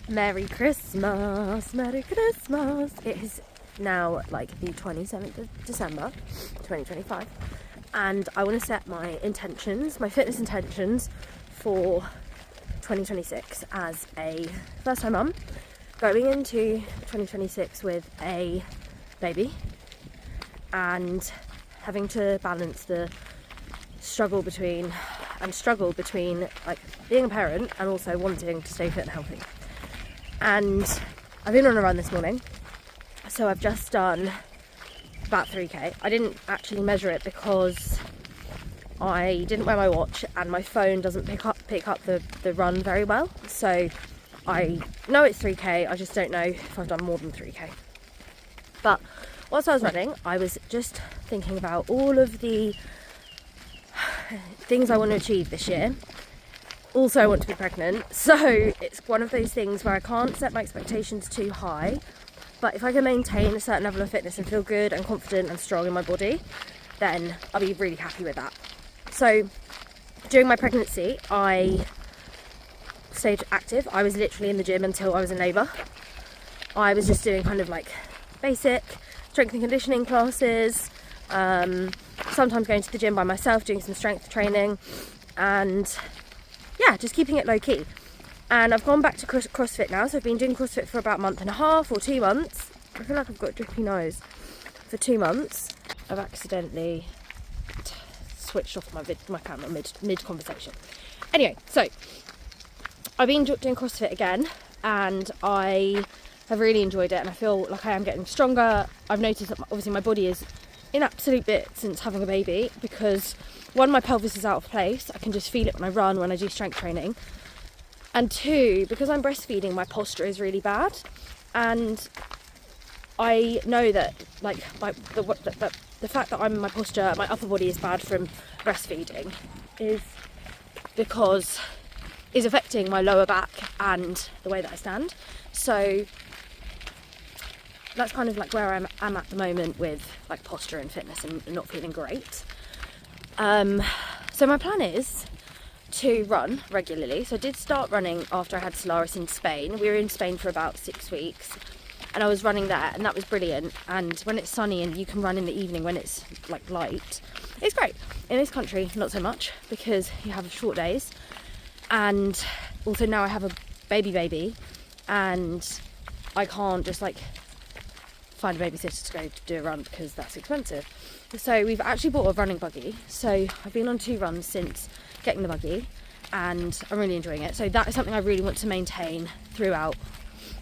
Merry Christmas, Merry Christmas. It is now like the 27th of December 2025, and I want to set my intentions, my fitness intentions for 2026 as a first time mum going into 2026 with a baby and having to balance the struggle between like being a parent and also wanting to stay fit and healthy. And I've been on a run this morning, so I've just done about 3k. I didn't actually measure it because I didn't wear my watch and my phone doesn't pick up the run very well, so I know it's 3k, I just don't know if I've done more than 3k. But whilst I was running, I was just thinking about all of the things I want to achieve this year. Also, I want to be pregnant, so it's one of those things where I can't set my expectations too high, but if I can maintain a certain level of fitness and feel good and confident and strong in my body, then I'll be really happy with that. So during my pregnancy, I stayed active. I was literally in the gym until I was in labour. I was just doing kind of like basic strength and conditioning classes, sometimes going to the gym by myself, doing some strength training, and yeah, just keeping it low key. And I've gone back to CrossFit now, so I've been doing CrossFit for about a month and a half or 2 months. I feel like I've got a drippy nose. For 2 months, I've accidentally switched off my camera mid conversation. Anyway, so I've been doing CrossFit again, and I have really enjoyed it, and I feel like I am getting stronger. I've noticed that obviously my body is in absolute bits since having a baby, because one, my pelvis is out of place. I can just feel it when I run, when I do strength training. And two, because I'm breastfeeding, my posture is really bad. And I know that like the fact that my posture, my upper body is bad from breastfeeding is affecting my lower back and the way that I stand. So that's kind of like where I'm at the moment with like posture and fitness and not feeling great. So my plan is to run regularly. So I did start running after I had Solaris in Spain. We were in Spain for about 6 weeks, and I was running there, and that was brilliant. And when it's sunny and you can run in the evening when it's like light, it's great. In this country, not so much, because you have short days. And also now I have a baby, and I can't just like find a babysitter to go do a run because that's expensive. So we've actually bought a running buggy. So I've been on 2 runs since getting the buggy, and I'm really enjoying it. So that is something I really want to maintain throughout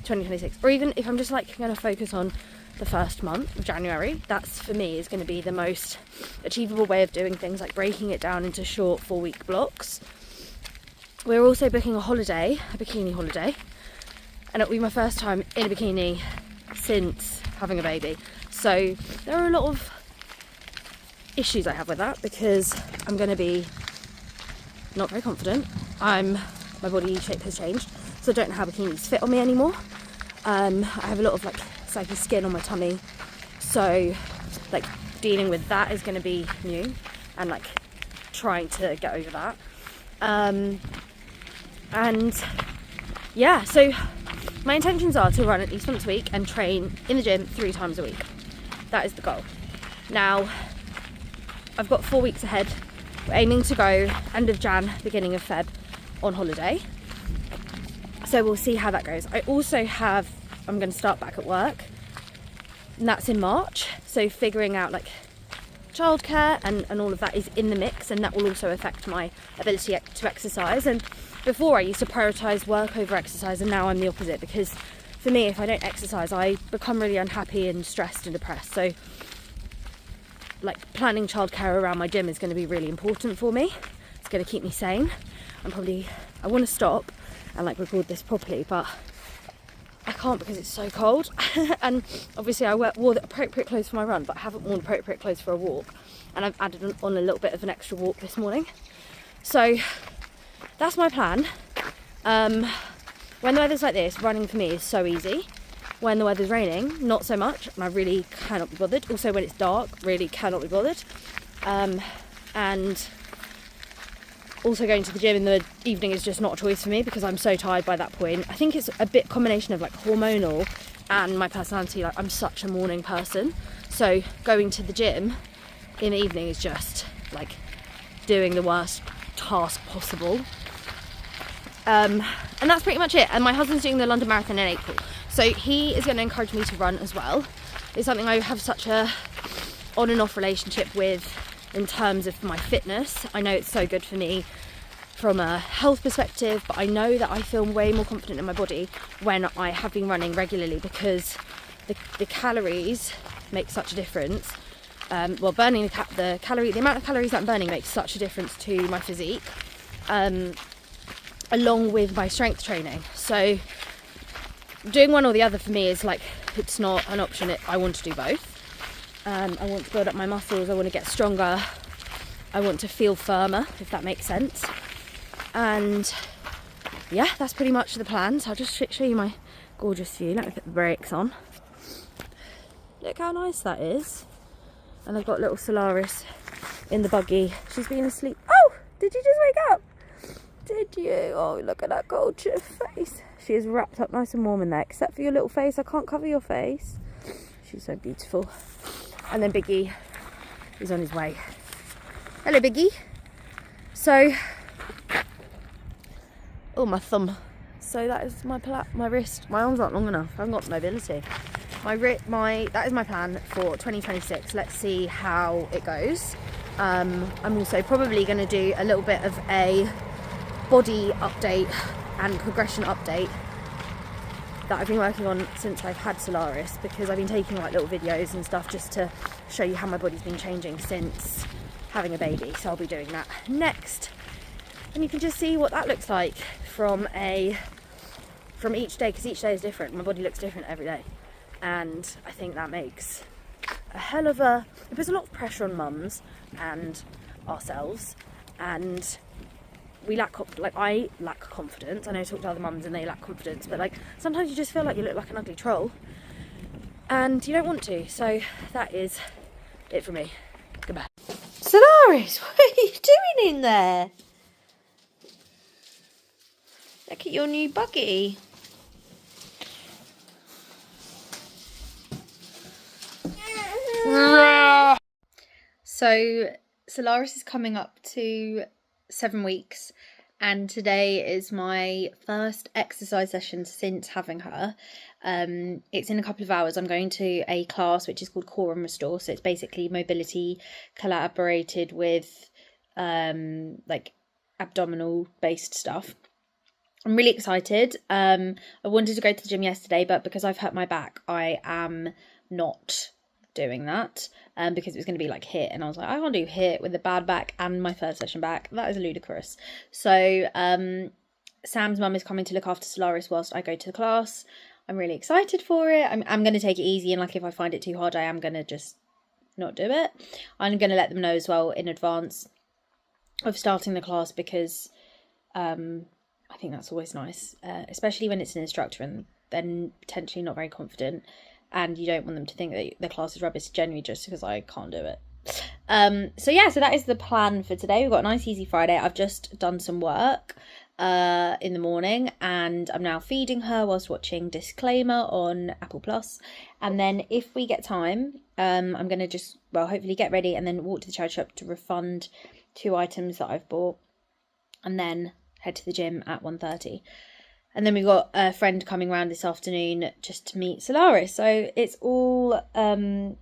2026. Or even if I'm just like going to focus on the first month of January, that's for me is going to be the most achievable way of doing things, like breaking it down into short 4-week blocks. We're also booking a bikini holiday, and it'll be my first time in a bikini since having a baby. So there are a lot of issues I have with that, because I'm going to be not very confident. My body shape has changed, so I don't know how bikinis fit on me anymore. I have a lot of like saggy skin on my tummy, so like dealing with that is going to be new, and like trying to get over that. And yeah, so my intentions are to run at least once a week and train in the gym 3 times a week. That is the goal. Now, I've got 4 weeks ahead. We're aiming to go end of Jan, beginning of Feb on holiday. So we'll see how that goes. I'm going to start back at work, and that's in March. So figuring out like childcare and all of that is in the mix, and that will also affect my ability to exercise. And before I used to prioritise work over exercise, and now I'm the opposite, because for me, if I don't exercise, I become really unhappy and stressed and depressed. So like planning childcare around my gym is going to be really important for me. It's going to keep me sane. I want to stop and like record this properly, but I can't because it's so cold. And obviously I wore the appropriate clothes for my run, but I haven't worn appropriate clothes for a walk, and I've added on a little bit of an extra walk this morning. So that's my plan. When the weather's like this, running for me is so easy. When the weather's raining, not so much, and I really cannot be bothered. Also when it's dark, really cannot be bothered. And also going to the gym in the evening is just not a choice for me because I'm so tired by that point. I think it's a bit combination of like hormonal and my personality. Like, I'm such a morning person, so going to the gym in the evening is just like doing the worst task possible. And that's pretty much it. And my husband's doing the London Marathon in April, so he is going to encourage me to run as well. It's something I have such a on and off relationship with in terms of my fitness. I know it's so good for me from a health perspective, but I know that I feel way more confident in my body when I have been running regularly, because the calories make such a difference. Burning the amount of calories that I'm burning makes such a difference to my physique, along with my strength training. So doing one or the other for me is like, it's not an option. I want to do both. I want to build up my muscles, I want to get stronger, I want to feel firmer, if that makes sense. And yeah, that's pretty much the plan. So I'll just show you my gorgeous view. Let me put the brakes on. Look how nice that is. And I've got little Solaris in the buggy. She's been asleep. Oh, did you just wake up? Did you? Oh, look at that gorgeous face. She is wrapped up nice and warm in there, except for your little face. I can't cover your face. She's so beautiful. And then Biggie is on his way. Hello, Biggie. So, oh, my thumb. So that is my wrist. My arm's not long enough. I haven't got mobility. That is my plan for 2026. Let's see how it goes. I'm also probably going to do a little bit of a body update and progression update that I've been working on since I've had Solaris, because I've been taking like little videos and stuff just to show you how my body's been changing since having a baby. So I'll be doing that next, and you can just see what that looks like from each day, because each day is different. My body looks different every day, and I think that makes it puts a lot of pressure on mums and ourselves, and I lack confidence. I know I talk to other mums and they lack confidence, but like sometimes you just feel like you look like an ugly troll and you don't want to. So that is it for me. Goodbye. Solaris, what are you doing in there? Look at your new buggy. So Solaris is coming up to 7 weeks, and today is my first exercise session since having her. It's in a couple of hours. I'm going to a class which is called Core and Restore, so it's basically mobility collaborated with like abdominal based stuff. I'm really excited. I wanted to go to the gym yesterday, but because I've hurt my back, I am not doing that, because it was going to be like HIIT, and I was like, I can't do HIIT with a bad back and my third session back. That is ludicrous. So Sam's mum is coming to look after Solaris whilst I go to the class. I'm really excited for it. I'm going to take it easy, and like if I find it too hard, I am going to just not do it. I'm going to let them know as well in advance of starting the class, because I think that's always nice, especially when it's an instructor and then potentially not very confident, and you don't want them to think that the class is rubbish genuinely just because I can't do it. So that is the plan for today. We've got a nice easy Friday. I've just done some work in the morning, and I'm now feeding her whilst watching Disclaimer on Apple Plus. And then if we get time, I'm going to just hopefully get ready and then walk to the charity shop to refund 2 items that I've bought, and then head to the gym at 1:30. And then we've got a friend coming round this afternoon just to meet Solaris. So it's all go,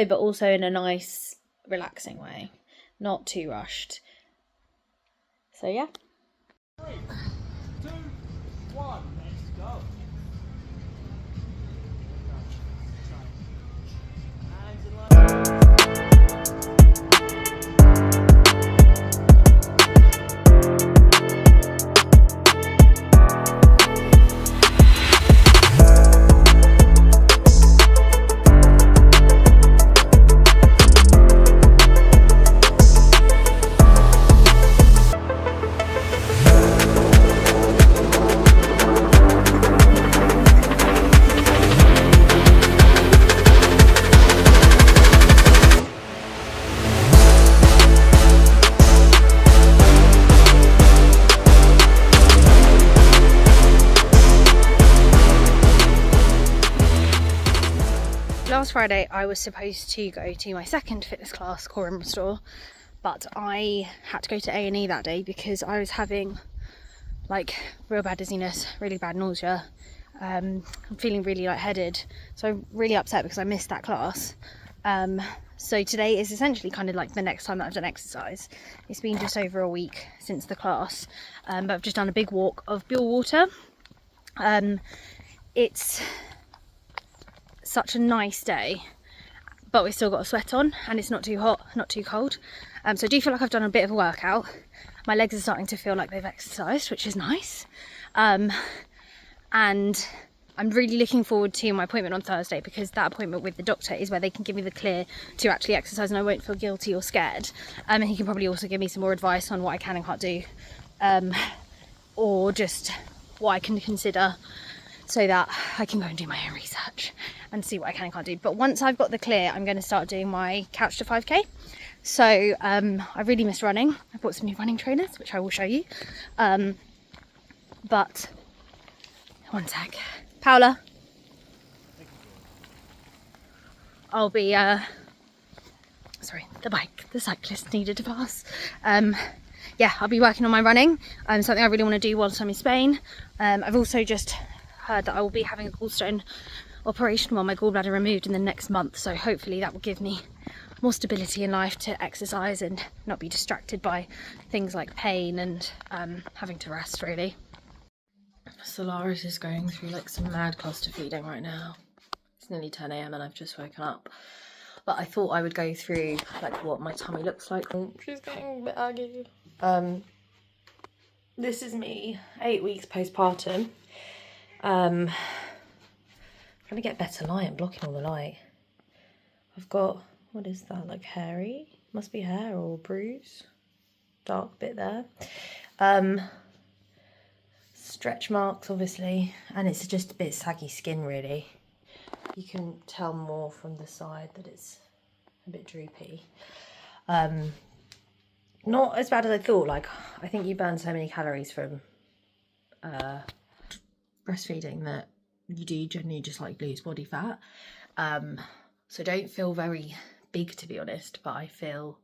but also in a nice, relaxing way. Not too rushed. So yeah. 3, 2, 1, let's go. Hands in line. last Friday I was supposed to go to my second fitness class, Core and Restore, but I had to go to A&E that day because I was having like real bad dizziness, really bad nausea. I'm feeling really lightheaded, so I'm really upset because I missed that class. So today is essentially kind of like the next time that I've done exercise. It's been just over a week since the class, but I've just done a big walk of Buell water. It's such a nice day, but we've still got a sweat on and it's not too hot, not too cold. So I do feel like I've done a bit of a workout. My legs are starting to feel like they've exercised, which is nice. And I'm really looking forward to my appointment on Thursday, because that appointment with the doctor is where they can give me the clear to actually exercise and I won't feel guilty or scared. And he can probably also give me some more advice on what I can and can't do, or just what I can consider, so that I can go and do my own research and see what I can and can't do. But once I've got the clear, I'm going to start doing my couch to 5k. So I really miss running. I bought some new running trainers, which I will show you. But one sec. Paula. I'll be, sorry, the cyclist needed to pass. Yeah, I'll be working on my running. Something I really want to do whilst I'm in Spain. I've also just heard that I will be having a gallstone operation, my gallbladder removed, in the next month. So hopefully that will give me more stability in life to exercise and not be distracted by things like pain and having to rest, really. Solaris is going through like some mad cluster feeding right now. It's nearly 10 AM and I've just woken up. But I thought I would go through like what my tummy looks like. She's getting a bit aggy. This is me, 8 weeks postpartum. Trying to get better light and blocking all the light. I've got, what is that, like hairy? Must be hair or bruise. Dark bit there. Stretch marks, obviously, and it's just a bit saggy skin, really. You can tell more from the side that it's a bit droopy. Not as bad as I thought. Like, I think you burn so many calories from breastfeeding that you do generally just like lose body fat. So don't feel very big, to be honest, but I feel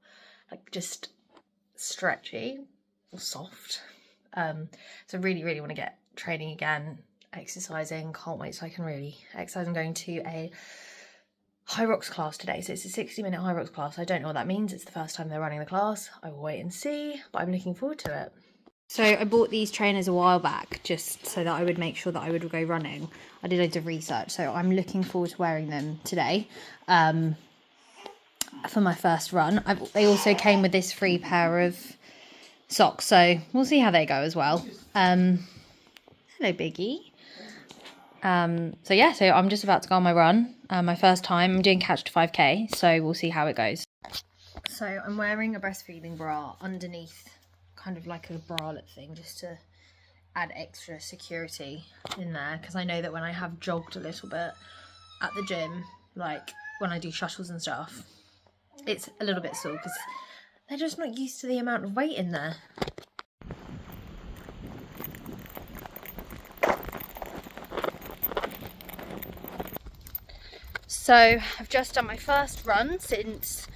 like just stretchy or soft. So really want to get training again, exercising. Can't wait so I can really exercise. I'm going to a high rocks class today, so it's a 60-minute high rocks class. I don't know what that means. It's the first time they're running the class. I will wait and see, but I'm looking forward to it. So I bought these trainers a while back just so that I would make sure that I would go running. I did loads of research, so I'm looking forward to wearing them today for my first run. They also came with this free pair of socks, so we'll see how they go as well. Hello, Biggie. So yeah, so I'm just about to go on my run. My first time. I'm doing couch to 5k, so we'll see how it goes. So I'm wearing a breastfeeding bra underneath, kind of like a bralette thing, just to add extra security in there, because I know that when I have jogged a little bit at the gym, like when I do shuttles and stuff, it's a little bit sore because they're just not used to the amount of weight in there. So I've just done my first run since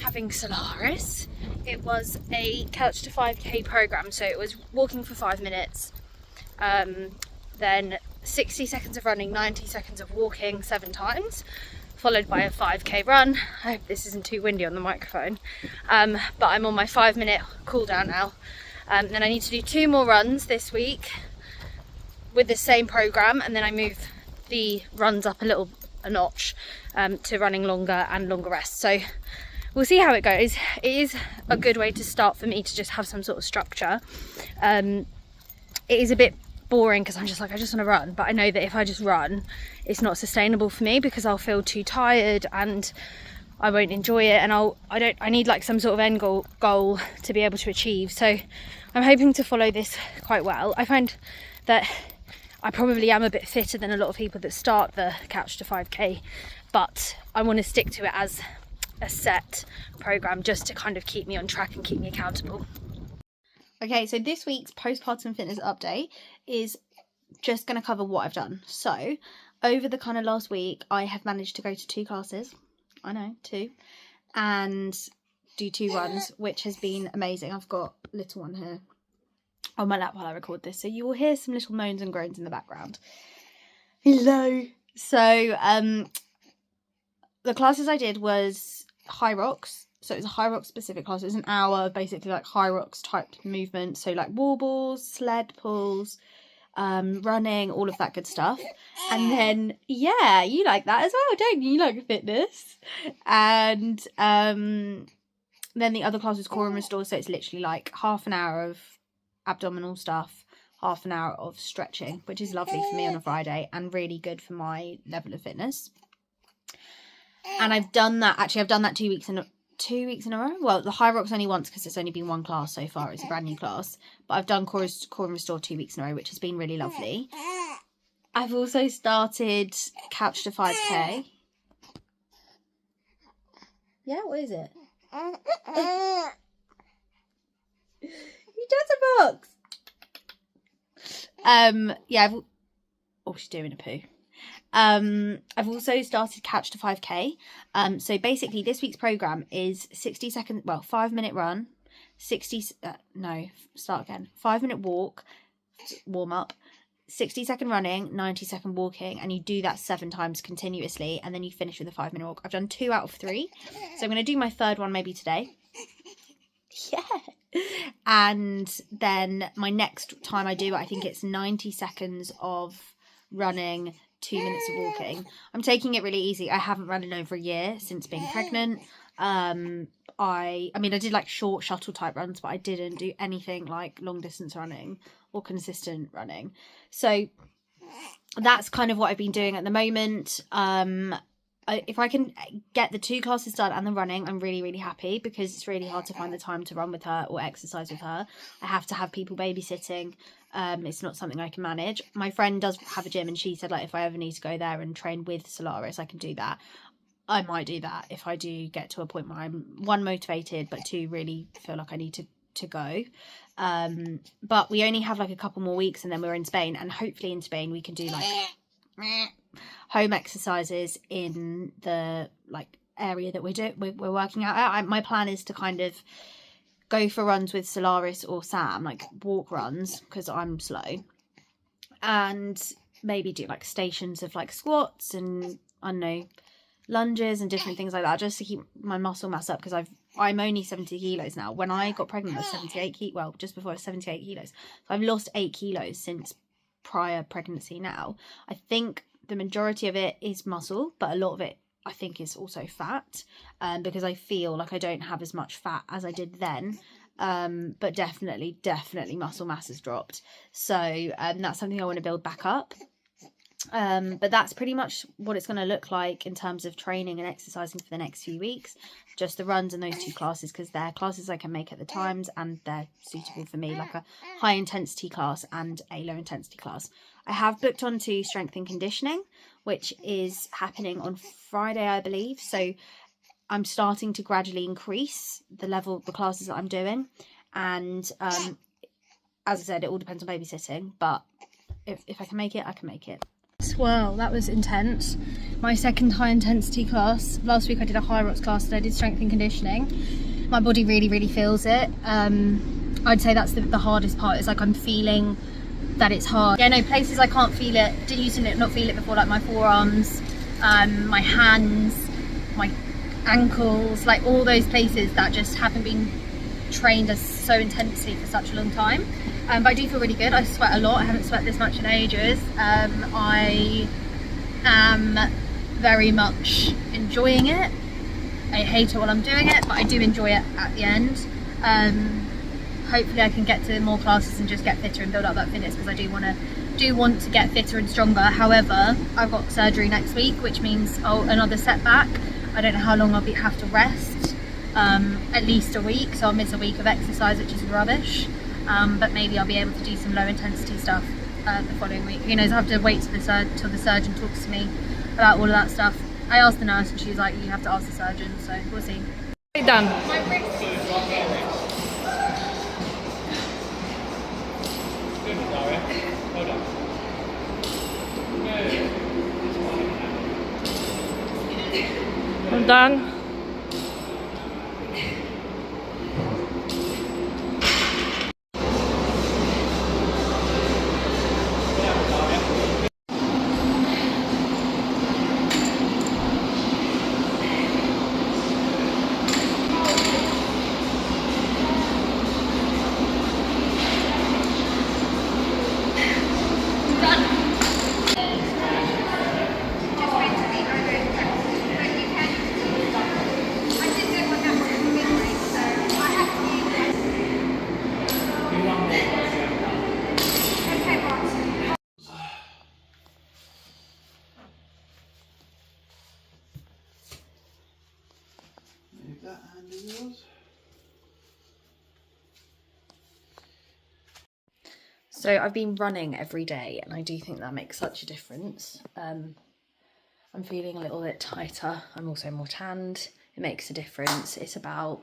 having Solaris. It was a couch to 5k program, so it was walking for 5 minutes, then 60 seconds of running, 90 seconds of walking 7 times, followed by a 5k run. I hope this isn't too windy on the microphone, but I'm on my 5-minute cool down now. Then I need to do 2 more runs this week with the same program, and then I move the runs up a notch to running longer and longer rests. So we'll see how it goes. It is a good way to start for me to just have some sort of structure. It is a bit boring because I'm just like, I just want to run, but I know that if I just run, it's not sustainable for me because I'll feel too tired and I won't enjoy it, and I need like some sort of end goal to be able to achieve. So I'm hoping to follow this quite well. I find that I probably am a bit fitter than a lot of people that start the couch to 5k, but I want to stick to it as a set program just to kind of keep me on track and keep me accountable. Okay, so this week's postpartum fitness update is just going to cover what I've done. So over the kind of last week, I have managed to go to 2 classes. I know, 2. And do 2 runs, which has been amazing. I've got little one here on my lap while I record this, so you will hear some little moans and groans in the background. Hello. So, the classes I did was high rocks. So it was a high rock specific class. It was an hour of basically like high rocks type movement. So like wall balls, sled pulls, running, all of that good stuff. And then, yeah, you like that as well, don't you? You like fitness. And then the other class was core and restore. So it's literally like half an hour of abdominal stuff, half an hour of stretching, which is lovely for me on a Friday and really good for my level of fitness. And I've done that 2 weeks in a row. Well, the high rocks only once because it's only been 1 class so far. It's a brand new class, but I've done core and restore 2 weeks in a row, which has been really lovely. I've also started couch to 5k. Yeah, what is it? You just a box. Yeah. She's doing a poo. I've also started couch to 5k. So basically this week's program is 5-minute run, 5-minute walk, warm up, 60-second running, 90-second walking, and you do that 7 times continuously, and then you finish with a 5-minute walk. I've done 2 out of 3, so I'm going to do my 3rd one maybe today. Yeah. And then my next time I do it, I think it's 90 seconds of running, 2 minutes of walking. I'm taking it really easy. I haven't run in over a year since being pregnant. I did like short shuttle type runs, but I didn't do anything like long distance running or consistent running. So that's kind of what I've been doing at the moment. If I can get the 2 classes done and the running, I'm really, really happy, because it's really hard to find the time to run with her or exercise with her. I have to have people babysitting. It's not something I can manage. My friend does have a gym, and she said, like, if I ever need to go there and train with Solaris, I can do that. I might do that if I do get to a point where I'm 1, motivated, but 2, really feel like I need to go. But we only have like a couple more weeks and then we're in Spain, and hopefully in Spain we can do like home exercises in the like area that we're working out. My plan is to kind of go for runs with Solaris or Sam, like walk runs, because I'm slow, and maybe do like stations of like squats and I don't know, lunges and different things like that, just to keep my muscle mass up, because I'm only 70 kilos now. When I got pregnant I was 78 kilos, well, just before I was 78 kilos, so I've lost 8 kilos since prior pregnancy now. I think the majority of it is muscle, but a lot of it I think is also fat, because I feel like I don't have as much fat as I did then, but definitely muscle mass has dropped, so that's something I want to build back up. But that's pretty much what it's going to look like in terms of training and exercising for the next few weeks. Just the runs and those 2 classes, because they're classes I can make at the times and they're suitable for me, like a high intensity class and a low intensity class. I have booked onto strength and conditioning, which is happening on Friday, I believe. So I'm starting to gradually increase the level of the classes that I'm doing. And as I said, it all depends on babysitting, but if I can make it, I can make it. Well, that was intense. My second high intensity class. Last week I did a high rocks class and I did strength and conditioning. My body really feels it. I'd say that's the hardest part, is like I'm feeling that it's hard. Yeah, no, places I can't feel it, used to not feel it before, like my forearms, my hands, my ankles, like all those places that just haven't been trained as so intensely for such a long time. But I do feel really good. I sweat a lot. I haven't sweat this much in ages. I am very much enjoying it. I hate it while I'm doing it, but I do enjoy it at the end. Hopefully I can get to more classes and just get fitter and build up that fitness, because I do want to get fitter and stronger. However, I've got surgery next week, which means another setback. I don't know how long I'll have to rest. At least a week, so I'll miss a week of exercise, which is rubbish. But maybe I'll be able to do some low intensity stuff the following week. Who knows? I have to wait till the surgeon talks to me about all of that stuff. I asked the nurse and she was like, you have to ask the surgeon, so we'll see. Done. Good, Rosaria. Well done. Good. I'm done. Leave that hand in yours. So I've been running every day and I do think that makes such a difference. I'm feeling a little bit tighter. I'm also more tanned. It makes a difference. It's about,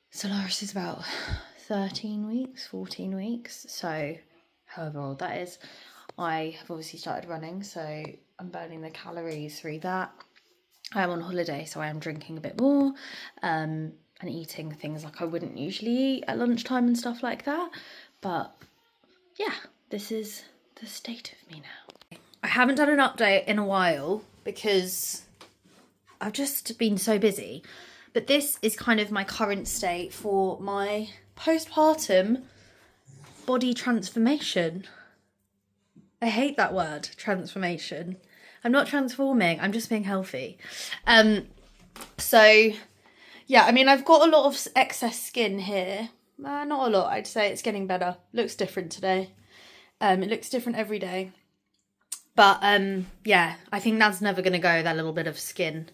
Solaris is about 13 weeks, 14 weeks. So however old that is, I have obviously started running. So I'm burning the calories through that. I am on holiday, so I am drinking a bit more and eating things like I wouldn't usually eat at lunchtime and stuff like that. But yeah, this is the state of me now. I haven't done an update in a while because I've just been so busy. But this is kind of my current state for my postpartum body transformation. I hate that word, transformation. I'm not transforming, I'm just being healthy. So yeah, I mean, I've got a lot of excess skin here. Not a lot, I'd say it's getting better. Looks different today. It looks different every day. But yeah, I think that's never gonna go, that little bit of skin.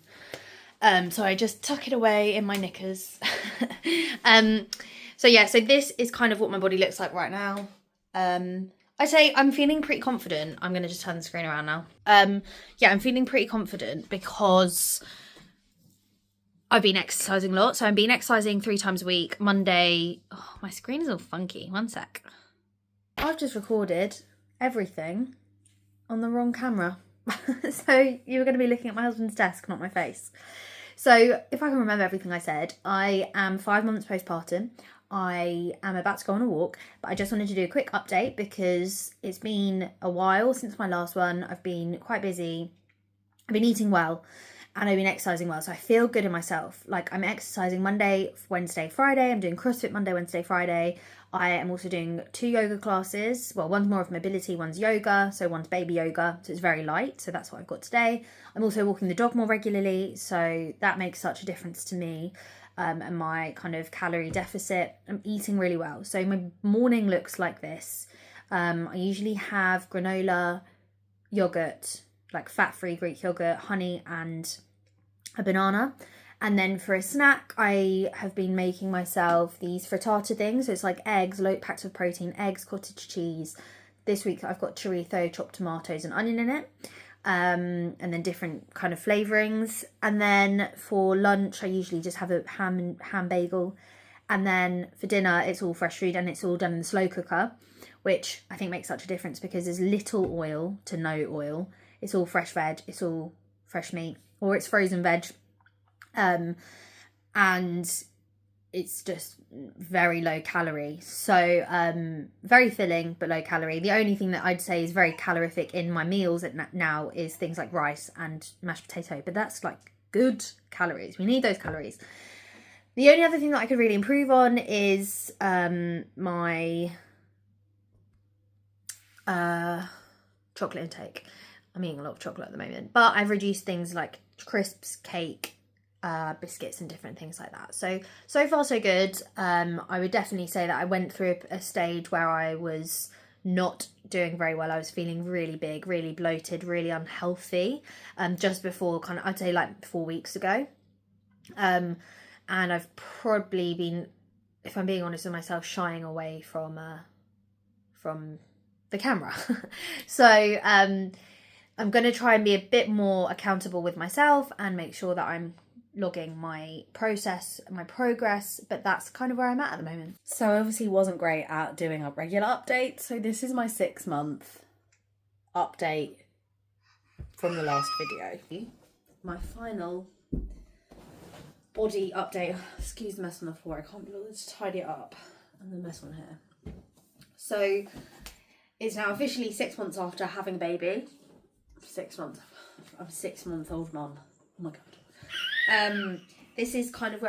So I just tuck it away in my knickers. So yeah, so this is kind of what my body looks like right now. I'd say I'm feeling pretty confident. I'm gonna just turn the screen around now. Yeah, I'm feeling pretty confident because I've been exercising a lot. So I've been exercising 3 times a week. Monday, oh, my screen is all funky. One sec. I've just recorded everything on the wrong camera. So you're going to be looking at my husband's desk, not my face. So if I can remember everything I said, I am 5 months postpartum. I am about to go on a walk, but I just wanted to do a quick update because it's been a while since my last one. I've been quite busy. I've been eating well and I've been exercising well. So I feel good in myself. Like, I'm exercising Monday, Wednesday, Friday. I'm doing CrossFit Monday, Wednesday, Friday. I am also doing 2 yoga classes. Well, one's more of mobility, one's yoga. So one's baby yoga. So it's very light. So that's what I've got today. I'm also walking the dog more regularly. So that makes such a difference to me. And my kind of calorie deficit. I'm eating really well. So my morning looks like this. I usually have granola, yogurt, like fat-free Greek yogurt, honey and a banana. And then for a snack, I have been making myself these frittata things. So it's like eggs, low packs of protein, eggs, cottage cheese. This week I've got chorizo, chopped tomatoes and onion in it. And then different kind of flavourings. And then for lunch, I usually just have a ham bagel. And then for dinner, it's all fresh food and it's all done in the slow cooker, which I think makes such a difference because there's little oil to no oil. It's all fresh veg, it's all fresh meat, or it's frozen veg. And it's just very low calorie. So very filling, but low calorie. The only thing that I'd say is very calorific in my meals now is things like rice and mashed potato, but that's like good calories. We need those calories. The only other thing that I could really improve on is my chocolate intake. I'm eating a lot of chocolate at the moment, but I've reduced things like crisps, cake, biscuits and different things like that. So far so good. I would definitely say that I went through a stage where I was not doing very well. I was feeling really big, really bloated, really unhealthy, just before kind of, I'd say like 4 weeks ago. And I've probably been, if I'm being honest with myself, shying away from the camera. So I'm going to try and be a bit more accountable with myself and make sure that I'm logging my process, my progress, but that's kind of where I'm at the moment. So I obviously wasn't great at doing a regular update, so this is my 6-month update from the last video. my final body update. Excuse the mess on the floor, I can't be bothered to tidy it up. And the mess on here. So it's now officially 6 months after having a baby. 6 months. I'm a 6 month old mum. Oh my god. This is kind of where